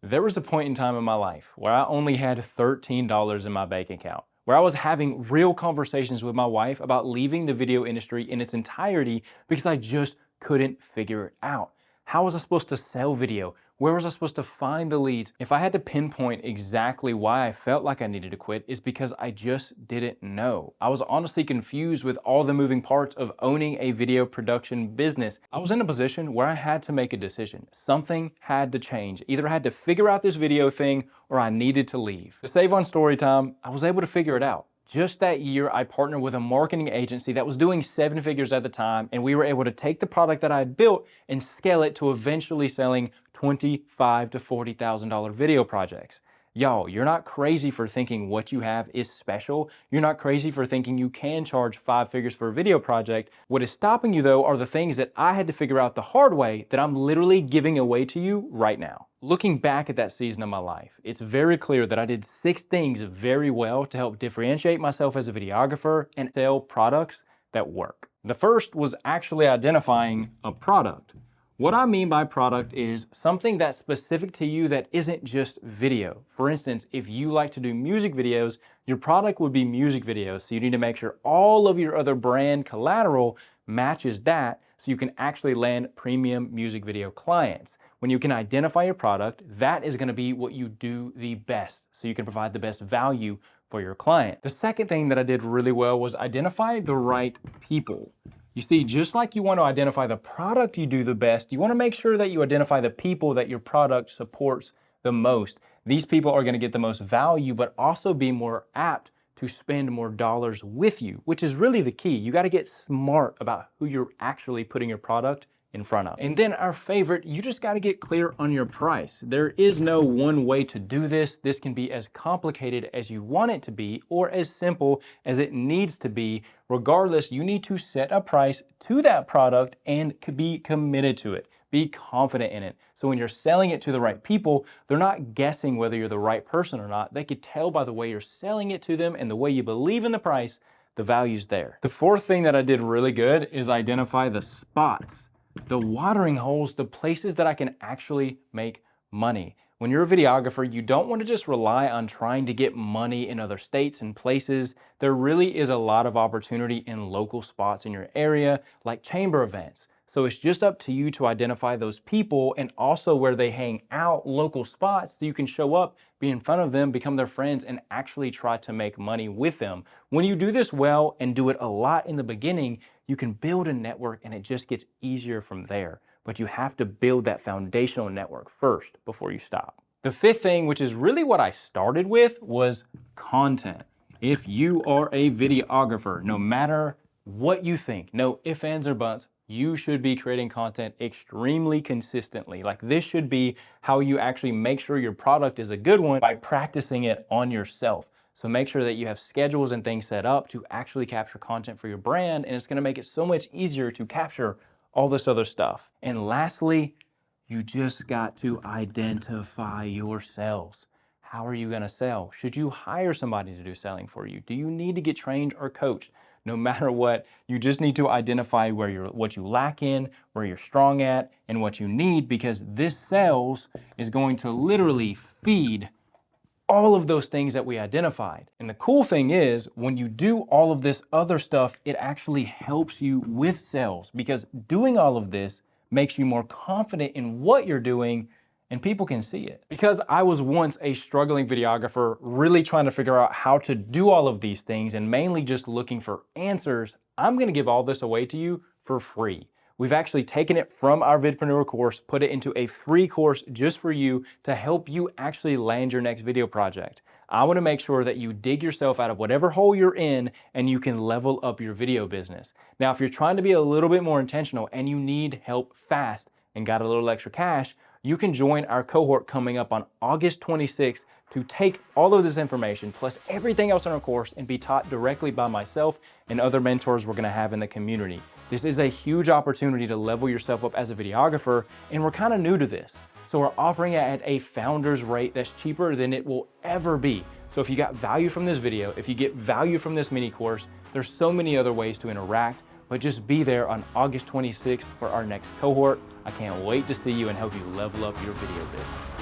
There was a point in time in my life where I only had $13 in my bank account, where I was having real conversations with my wife about leaving the video industry in its entirety because I just couldn't figure it out. How was I supposed to sell video? Where was I supposed to find the leads? If I had to pinpoint exactly why I felt like I needed to quit, it's because I just didn't know. I was honestly confused with all the moving parts of owning a video production business. I was in a position where I had to make a decision. Something had to change. Either I had to figure out this video thing or I needed to leave. To save on story time, I was able to figure it out. Just that year, I partnered with a marketing agency that was doing 7 figures at the time, and we were able to take the product that I had built and scale it to eventually selling $25,000 to $40,000 video projects. Y'all, you're not crazy for thinking what you have is special. You're not crazy for thinking you can charge 5 figures for a video project. What is stopping you though are the things that I had to figure out the hard way that I'm literally giving away to you right now. Looking back at that season of my life, it's very clear that I did 6 things very well to help differentiate myself as a videographer and sell products that work. The first was actually identifying a product. What I mean by product is something that's specific to you that isn't just video. For instance, if you like to do music videos, your product would be music videos. So you need to make sure all of your other brand collateral matches that so you can actually land premium music video clients. When you can identify your product, that is going to be what you do the best so you can provide the best value for your client. The second thing that I did really well was identify the right people. You see, just like you want to identify the product you do the best, you want to make sure that you identify the people that your product supports the most. These people are going to get the most value, but also be more apt to spend more dollars with you, which is really the key. You got to get smart about who you're actually putting your product in front of. And then our favorite, you just got to get clear on your price. There is no one way to do this. This can be as complicated as you want it to be or as simple as it needs to be. Regardless, you need to set a price to that product and be committed to it. Be confident in it. So when you're selling it to the right people, they're not guessing whether you're the right person or not. They could tell by the way you're selling it to them and the way you believe in the price, the value's there. The fourth thing that I did really good is identify the spots, the watering holes, the places that I can actually make money. When you're a videographer, you don't want to just rely on trying to get money in other states and places. There really is a lot of opportunity in local spots in your area, like chamber events. So it's just up to you to identify those people and also where they hang out, local spots, so you can show up, be in front of them, become their friends, and actually try to make money with them. When you do this well and do it a lot in the beginning, you can build a network and it just gets easier from there. But you have to build that foundational network first before you stop. The fifth thing, which is really what I started with, was content. If you are a videographer, no matter what you think, no ifs, ands, or buts, you should be creating content extremely consistently. Like this should be how you actually make sure your product is a good one by practicing it on yourself. So make sure that you have schedules and things set up to actually capture content for your brand, and it's gonna make it so much easier to capture all this other stuff. And lastly, you just got to identify your sales. How are you gonna sell? Should you hire somebody to do selling for you? Do you need to get trained or coached? No matter what, you just need to identify what you lack in, where you're strong at, and what you need, because this sales is going to literally feed all of those things that we identified. And the cool thing is, when you do all of this other stuff, it actually helps you with sales, because doing all of this makes you more confident in what you're doing and people can see it. Because I was once a struggling videographer, really trying to figure out how to do all of these things and mainly just looking for answers, I'm gonna give all this away to you for free. We've actually taken it from our Vidpreneur course, put it into a free course just for you to help you actually land your next video project. I want to make sure that you dig yourself out of whatever hole you're in and you can level up your video business. Now, if you're trying to be a little bit more intentional and you need help fast and got a little extra cash, you can join our cohort coming up on August 26th to take all of this information plus everything else in our course and be taught directly by myself and other mentors we're gonna have in the community. This is a huge opportunity to level yourself up as a videographer, and we're kind of new to this. So we're offering it at a founder's rate that's cheaper than it will ever be. So if you got value from this video, if you get value from this mini course, there's so many other ways to interact, but just be there on August 26th for our next cohort. I can't wait to see you and help you level up your video business.